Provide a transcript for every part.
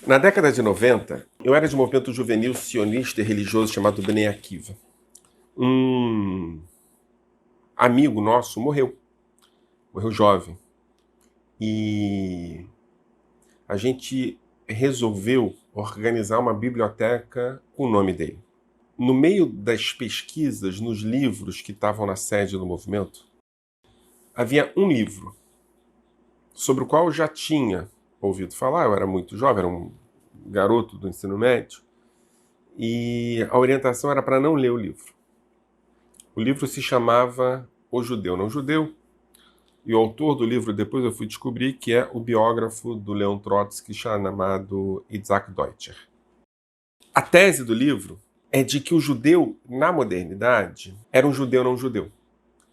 Na década de 90, eu era de um movimento juvenil sionista e religioso chamado Bnei Akiva. Um amigo nosso morreu jovem. E a gente resolveu organizar uma biblioteca com o nome dele. No meio das pesquisas, nos livros que estavam na sede do movimento, havia um livro sobre o qual eu já tinha ouvido falar. Eu era muito jovem, era um garoto do ensino médio, e a orientação era para não ler o livro. O livro se chamava O Judeu Não Judeu, e o autor do livro, depois eu fui descobrir, que é o biógrafo do Leon Trotsky, chamado Isaac Deutscher. A tese do livro é de que o judeu, na modernidade, era um judeu não judeu.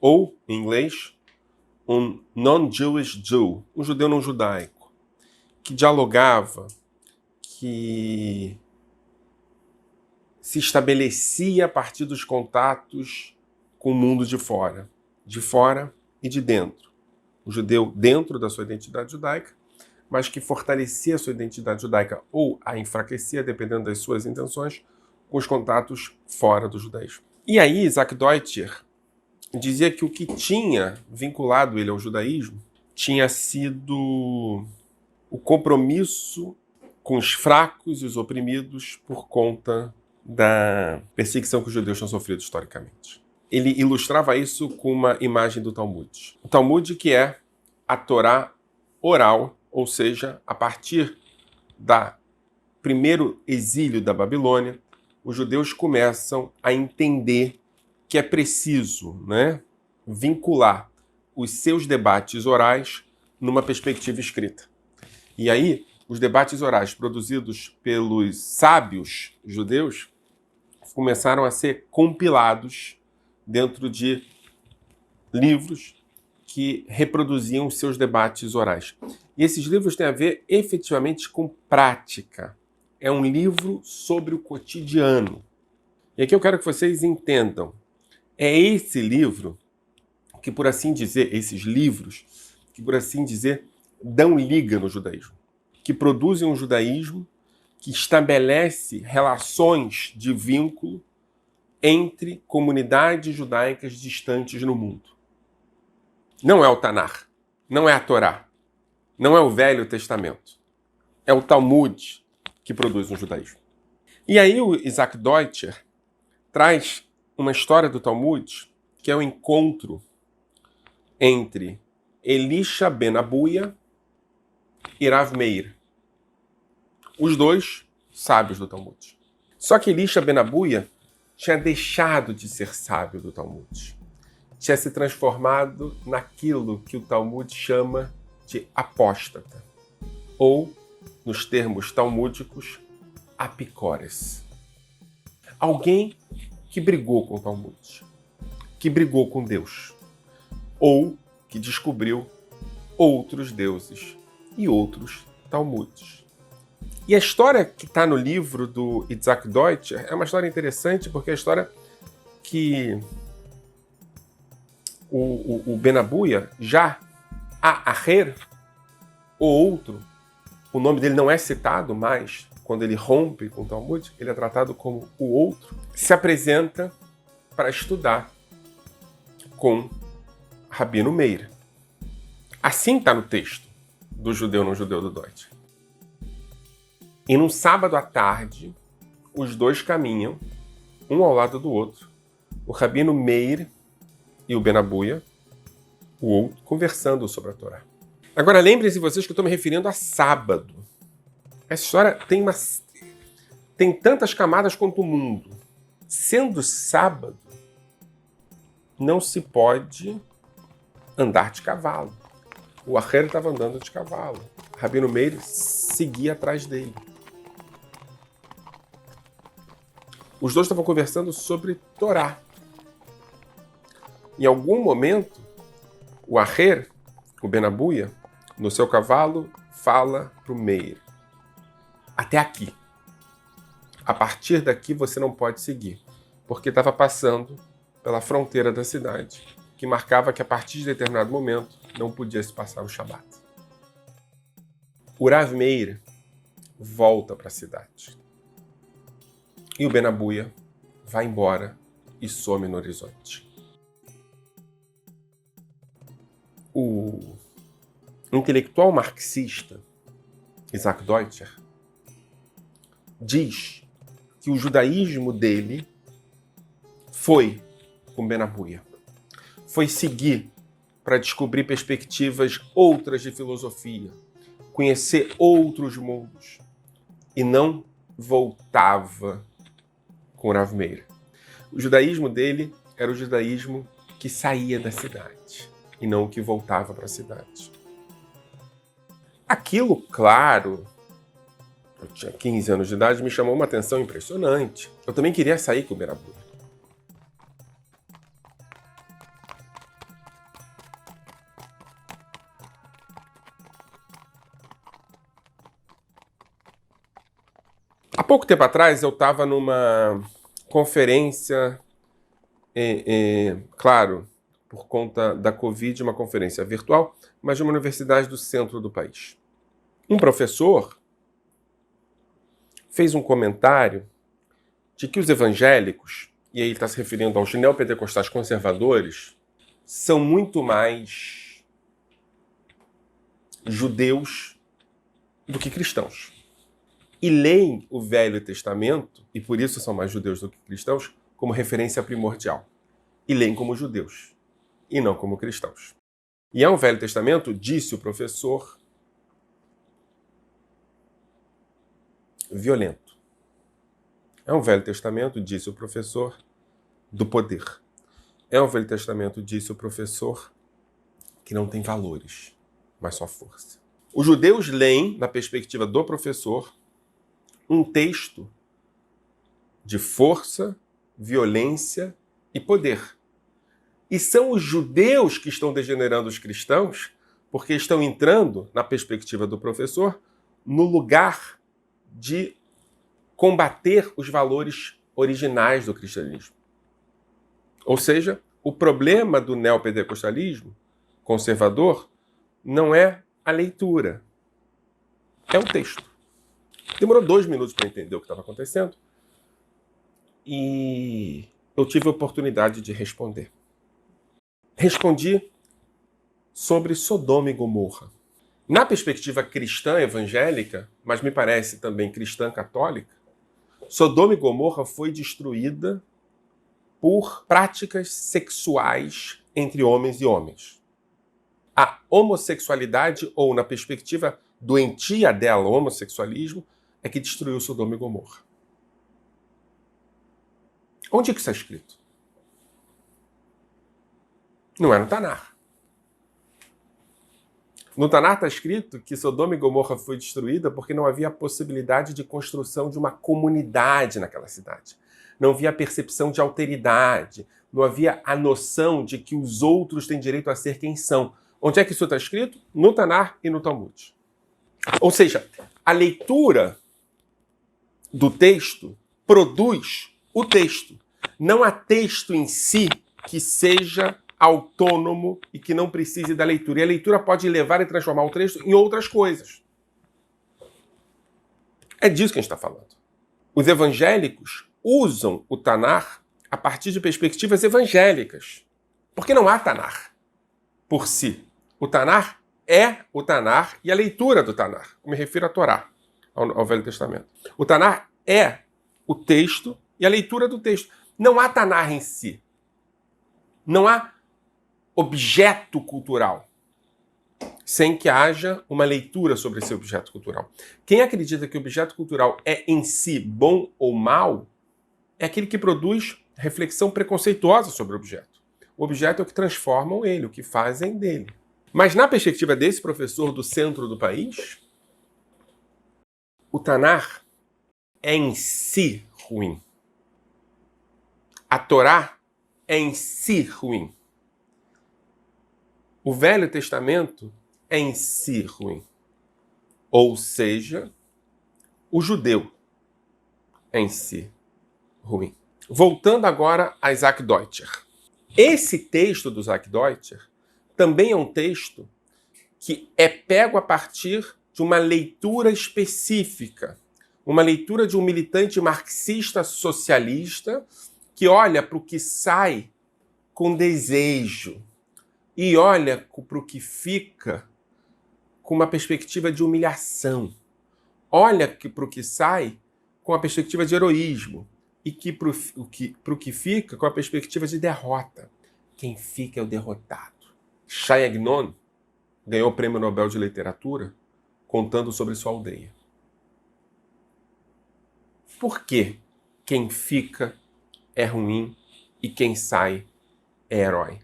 Ou, em inglês, um non-Jewish Jew, um judeu não judaico, que dialogava, que se estabelecia a partir dos contatos com o mundo de fora e de dentro. O judeu dentro da sua identidade judaica, mas que fortalecia a sua identidade judaica ou a enfraquecia, dependendo das suas intenções, com os contatos fora do judaísmo. E aí, Isaac Deutscher dizia que o que tinha vinculado ele ao judaísmo tinha sido o compromisso com os fracos e os oprimidos por conta da perseguição que os judeus tinham sofrido historicamente. Ele ilustrava isso com uma imagem do Talmud. O Talmud, que é a Torá oral, ou seja, a partir do primeiro exílio da Babilônia, os judeus começam a entender que é preciso, vincular os seus debates orais numa perspectiva escrita. E aí, os debates orais produzidos pelos sábios judeus começaram a ser compilados dentro de livros que reproduziam os seus debates orais. E esses livros têm a ver efetivamente com prática. É um livro sobre o cotidiano. E aqui eu quero que vocês entendam. É esse livro que, por assim dizer, esses livros, que, por assim dizer, dão liga no judaísmo. Que produzem um judaísmo que estabelece relações de vínculo entre comunidades judaicas distantes no mundo. Não é o Tanar, não é a Torá, não é o Velho Testamento. É o Talmud que produz um judaísmo. E aí o Isaac Deutscher traz uma história do Talmud, que é o encontro entre Elisha ben Abuya e Rav Meir. Os dois sábios do Talmud. Só que Elisha ben Abuya tinha deixado de ser sábio do Talmud. Tinha se transformado naquilo que o Talmud chama de apóstata. Ou, nos termos talmúdicos, apicores. Alguém que brigou com o Talmud. Que brigou com Deus. Ou que descobriu outros deuses e outros Talmudes. E a história que está no livro do Isaac Deutscher é uma história interessante, porque é a história que o Ben Abuya, já a Aher, o outro, o nome dele não é citado mais, quando ele rompe com o Talmud, ele é tratado como o outro, se apresenta para estudar com Rabino Meir. Assim está no texto do Judeu Não Judeu do Deutscher. E num sábado à tarde, os dois caminham, um ao lado do outro, o Rabino Meir e o Ben Abuya, o outro, conversando sobre a Torá. Agora, lembrem-se vocês que eu estou me referindo a sábado. Essa história tem tantas camadas quanto o mundo. Sendo sábado, não se pode andar de cavalo. O Aher estava andando de cavalo. O Rabino Meir seguia atrás dele. Os dois estavam conversando sobre Torá. Em algum momento, o Aher, o Ben Abuya, no seu cavalo, fala para o Meir: até aqui. A partir daqui você não pode seguir, porque estava passando pela fronteira da cidade, que marcava que a partir de determinado momento não podia se passar o Shabat. O Rav Meir volta para a cidade. E o Ben Abuia vai embora e some no horizonte. O intelectual marxista Isaac Deutscher diz que o judaísmo dele foi com Ben Abuia. Foi seguir para descobrir perspectivas outras de filosofia, conhecer outros mundos, e não voltava com Rav Meir. O judaísmo dele era o judaísmo que saía da cidade e não o que voltava para a cidade. Aquilo, claro, eu tinha 15 anos de idade, me chamou uma atenção impressionante. Eu também queria sair com o Ben Abuia. Há pouco tempo atrás eu estava numa conferência, claro, por conta da Covid, uma conferência virtual, mas de uma universidade do centro do país. Um professor fez um comentário de que os evangélicos, e aí ele está se referindo aos neopentecostais conservadores, são muito mais judeus do que cristãos. E leem o Velho Testamento, e por isso são mais judeus do que cristãos, como referência primordial. E leem como judeus, e não como cristãos. E é um Velho Testamento, disse o professor, violento. É um Velho Testamento, disse o professor, do poder. É um Velho Testamento, disse o professor, que não tem valores, mas só força. Os judeus leem, na perspectiva do professor, um texto de força, violência e poder. E são os judeus que estão degenerando os cristãos, porque estão entrando, na perspectiva do professor, no lugar de combater os valores originais do cristianismo. Ou seja, o problema do neopentecostalismo conservador não é a leitura, é o texto. Demorou 2 minutos para entender o que estava acontecendo e eu tive a oportunidade de responder. Respondi sobre Sodoma e Gomorra. Na perspectiva cristã evangélica, mas me parece também cristã católica, Sodoma e Gomorra foi destruída por práticas sexuais entre homens e homens. A homossexualidade, ou na perspectiva doentia dela, o homossexualismo, é que destruiu Sodoma e Gomorra. Onde é que isso está escrito? Não é no Tanar. No Tanar está escrito que Sodoma e Gomorra foi destruída porque não havia a possibilidade de construção de uma comunidade naquela cidade. Não havia a percepção de alteridade. Não havia a noção de que os outros têm direito a ser quem são. Onde é que isso está escrito? No Tanar e no Talmud. Ou seja, a leitura do texto produz o texto. Não há texto em si que seja autônomo e que não precise da leitura. E a leitura pode levar e transformar o texto em outras coisas. É disso que a gente está falando. Os evangélicos usam o Tanar a partir de perspectivas evangélicas. Porque não há Tanar por si. O Tanar é o Tanar e a leitura do Tanar. Eu me refiro à Torá, ao Velho Testamento. O Tanar é o texto e a leitura do texto. Não há Tanar em si. Não há objeto cultural sem que haja uma leitura sobre esse objeto cultural. Quem acredita que o objeto cultural é em si bom ou mal é aquele que produz reflexão preconceituosa sobre o objeto. O objeto é o que transformam ele, o que fazem dele. Mas na perspectiva desse professor do centro do país, o Tanar é em si ruim. A Torá é em si ruim. O Velho Testamento é em si ruim. Ou seja, o judeu é em si ruim. Voltando agora a Isaac Deutscher. Esse texto do Isaac Deutscher também é um texto que é pego a partir de uma leitura específica, uma leitura de um militante marxista socialista que olha para o que sai com desejo e olha para o que fica com uma perspectiva de humilhação. Olha para o que sai com a perspectiva de heroísmo e que para o que fica com a perspectiva de derrota. Quem fica é o derrotado. Shai Agnon ganhou o Prêmio Nobel de Literatura contando sobre sua aldeia. Por que quem fica é ruim e quem sai é herói?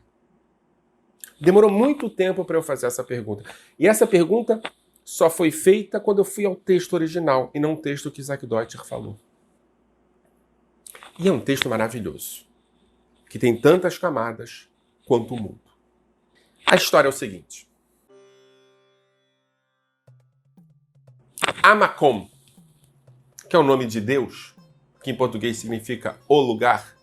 Demorou muito tempo para eu fazer essa pergunta. E essa pergunta só foi feita quando eu fui ao texto original e não o texto que Isaac Deutscher falou. E é um texto maravilhoso, que tem tantas camadas quanto o mundo. A história é o seguinte. Amakom, que é o nome de Deus, que em português significa o lugar,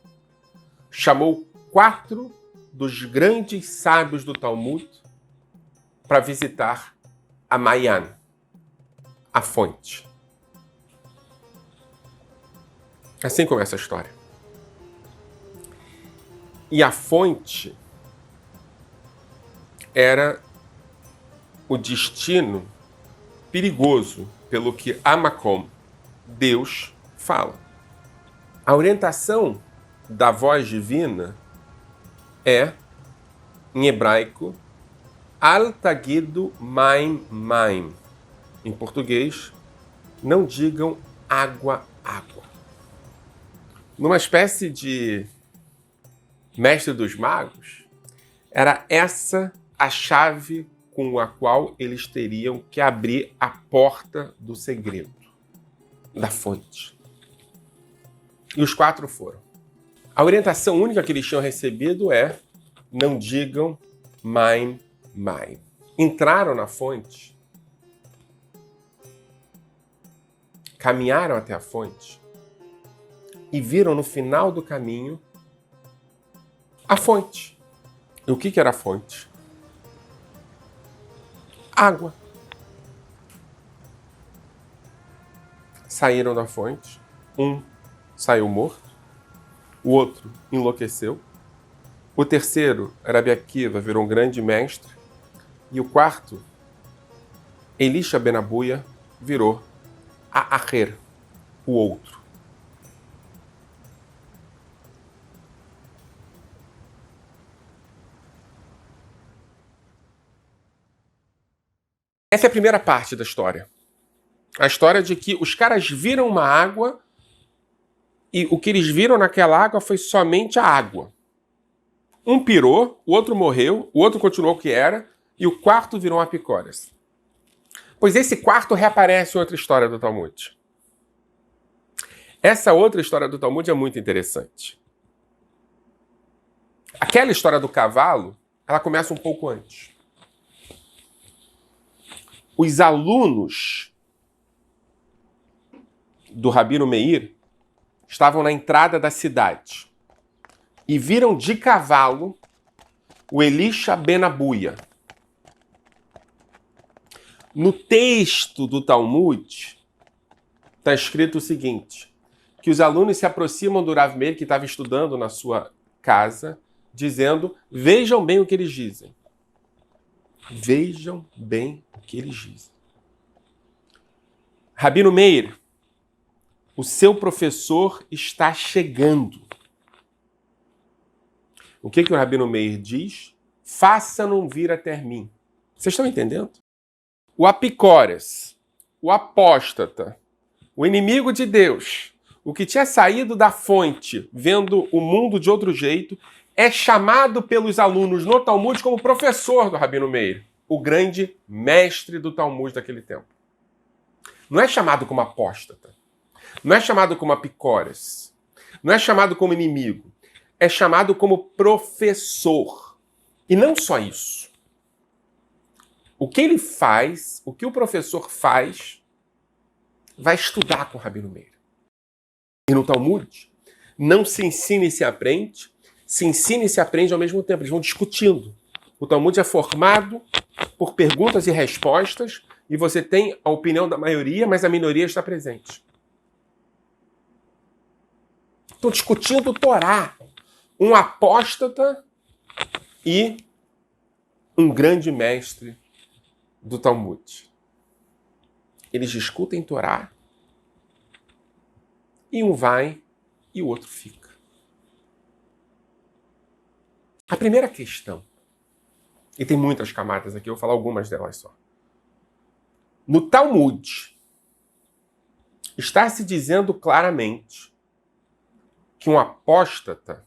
chamou 4 dos grandes sábios do Talmud para visitar a Mayan, a fonte. Assim começa a história. E a fonte era o destino perigoso pelo que Amakom, Deus, fala. A orientação da voz divina é, em hebraico, Al tagidu maim maim. Em português, não digam água, água. Numa espécie de mestre dos magos, era essa a chave com a qual eles teriam que abrir a porta do segredo, da fonte. E os 4 foram. A orientação única que eles tinham recebido é: não digam maim, maim. Entraram na fonte, caminharam até a fonte e viram no final do caminho a fonte. E o que era a fonte? Água. Saíram da fonte, um saiu morto, o outro enlouqueceu, o terceiro, Rabi Akiva, virou um grande mestre, e o quarto, Elisha ben Abuya, virou a Acher, o outro. Essa é a primeira parte da história. A história de que os caras viram uma água e o que eles viram naquela água foi somente a água. Um pirou, o outro morreu, o outro continuou o que era e o quarto virou um apicórias. Pois esse quarto reaparece em outra história do Talmud. Essa outra história do Talmud é muito interessante. Aquela história do cavalo, ela começa um pouco antes. Os alunos do Rabino Meir estavam na entrada da cidade e viram de cavalo o Elisha ben Abuya. No texto do Talmud está escrito o seguinte, que os alunos se aproximam do Rav Meir, que estava estudando na sua casa, dizendo: vejam bem o que eles dizem. Vejam bem o que eles dizem. Rabino Meir, o seu professor está chegando. O que o Rabino Meir diz? Faça-no vir até mim. Vocês estão entendendo? O apicórias, o apóstata, o inimigo de Deus, o que tinha saído da fonte, vendo o mundo de outro jeito, é chamado pelos alunos no Talmud como professor do Rabino Meir, o grande mestre do Talmud daquele tempo. Não é chamado como apóstata, não é chamado como apicórias, não é chamado como inimigo, é chamado como professor. E não só isso. O que ele faz, o que o professor faz, vai estudar com o Rabino Meir. E no Talmud, não se ensina e se aprende, se ensina e se aprende ao mesmo tempo. Eles vão discutindo. O Talmud é formado por perguntas e respostas e você tem a opinião da maioria, mas a minoria está presente. Estão discutindo Torá. Um apóstata e um grande mestre do Talmud. Eles discutem Torá e um vai e o outro fica. A primeira questão, e tem muitas camadas aqui, eu vou falar algumas delas só. No Talmud, está se dizendo claramente que um apóstata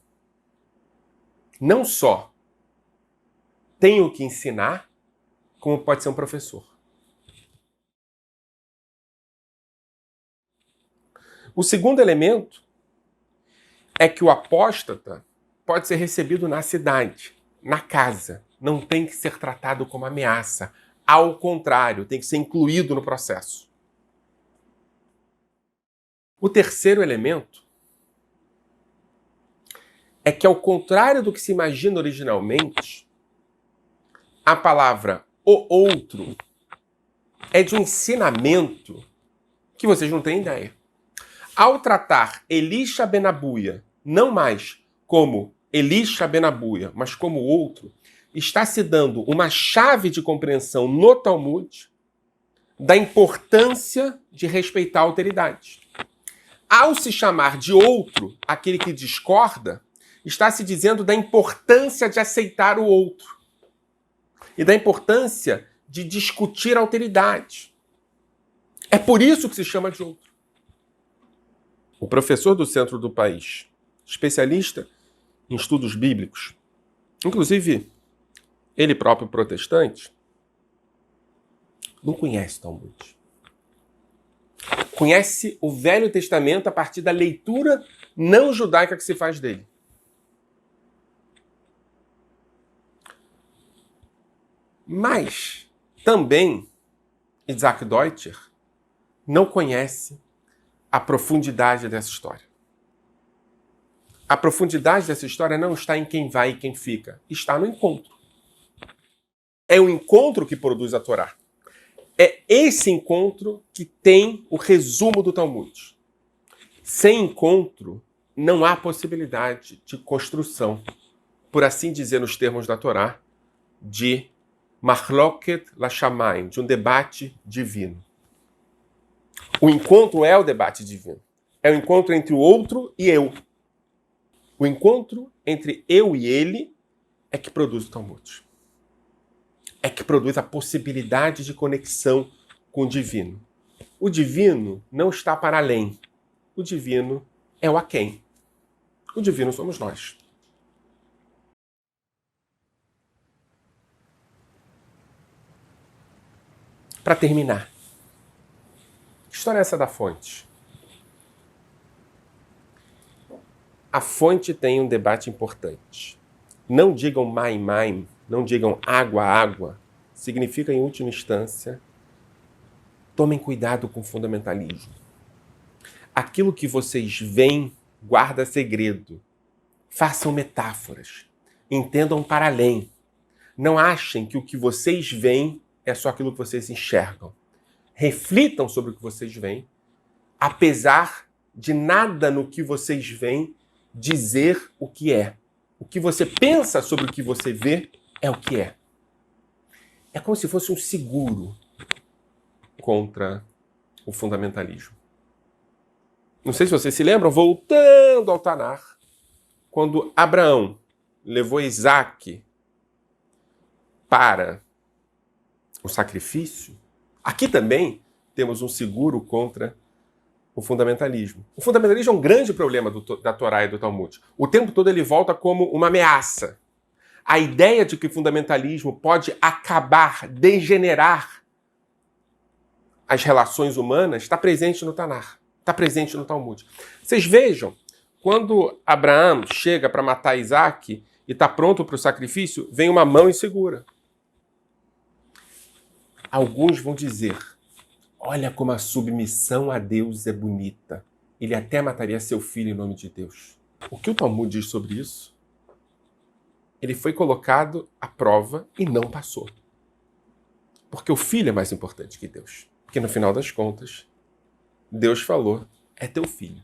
não só tem o que ensinar, como pode ser um professor. O segundo elemento é que o apóstata pode ser recebido na cidade, na casa. Não tem que ser tratado como ameaça. Ao contrário, tem que ser incluído no processo. O terceiro elemento é que, ao contrário do que se imagina originalmente, a palavra o outro é de um ensinamento que vocês não têm ideia. Ao tratar Elisha ben Abuia não mais como Elisha ben Abuia, mas como outro, está se dando uma chave de compreensão no Talmud da importância de respeitar a alteridade. Ao se chamar de outro aquele que discorda, está se dizendo da importância de aceitar o outro e da importância de discutir a alteridade. É por isso que se chama de outro. O professor do centro do país, especialista em estudos bíblicos, inclusive ele próprio protestante, não conhece Talmud. Conhece o Velho Testamento a partir da leitura não judaica que se faz dele. Mas também Isaac Deutscher não conhece a profundidade dessa história. A profundidade dessa história não está em quem vai e quem fica, está no encontro. É o encontro que produz a Torá. É esse encontro que tem o resumo do Talmud. Sem encontro, não há possibilidade de construção, por assim dizer, nos termos da Torá, de Machloket Lashamayim, de um debate divino. O encontro é o debate divino. É o encontro entre o outro e eu. O encontro entre eu e ele é que produz o Talmud. É que produz a possibilidade de conexão com o divino. O divino não está para além. O divino é o aquém. O divino somos nós. Para terminar, que história é essa da fonte? A fonte tem um debate importante. Não digam maim, não digam água. Significa, em última instância, tomem cuidado com o fundamentalismo. Aquilo que vocês veem guarda segredo. Façam metáforas. Entendam para além. Não achem que o que vocês veem é só aquilo que vocês enxergam. Reflitam sobre o que vocês veem, apesar de nada no que vocês veem dizer o que é. O que você pensa sobre o que você vê é o que é. É como se fosse um seguro contra o fundamentalismo. Não sei se vocês se lembram, voltando ao Tanar, quando Abraão levou Isaac para o sacrifício, aqui também temos um seguro contra o fundamentalismo. O fundamentalismo é um grande problema da Torá e do Talmud. O tempo todo ele volta como uma ameaça. A ideia de que o fundamentalismo pode acabar, degenerar as relações humanas está presente no Tanar, está presente no Talmud. Vocês vejam, quando Abraão chega para matar Isaac e está pronto para o sacrifício, vem uma mão e segura. Alguns vão dizer, olha como a submissão a Deus é bonita. Ele até mataria seu filho em nome de Deus. O que o Talmud diz sobre isso? Ele foi colocado à prova e não passou. Porque o filho é mais importante que Deus. Porque no final das contas, Deus falou, é teu filho.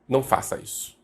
Não faça isso.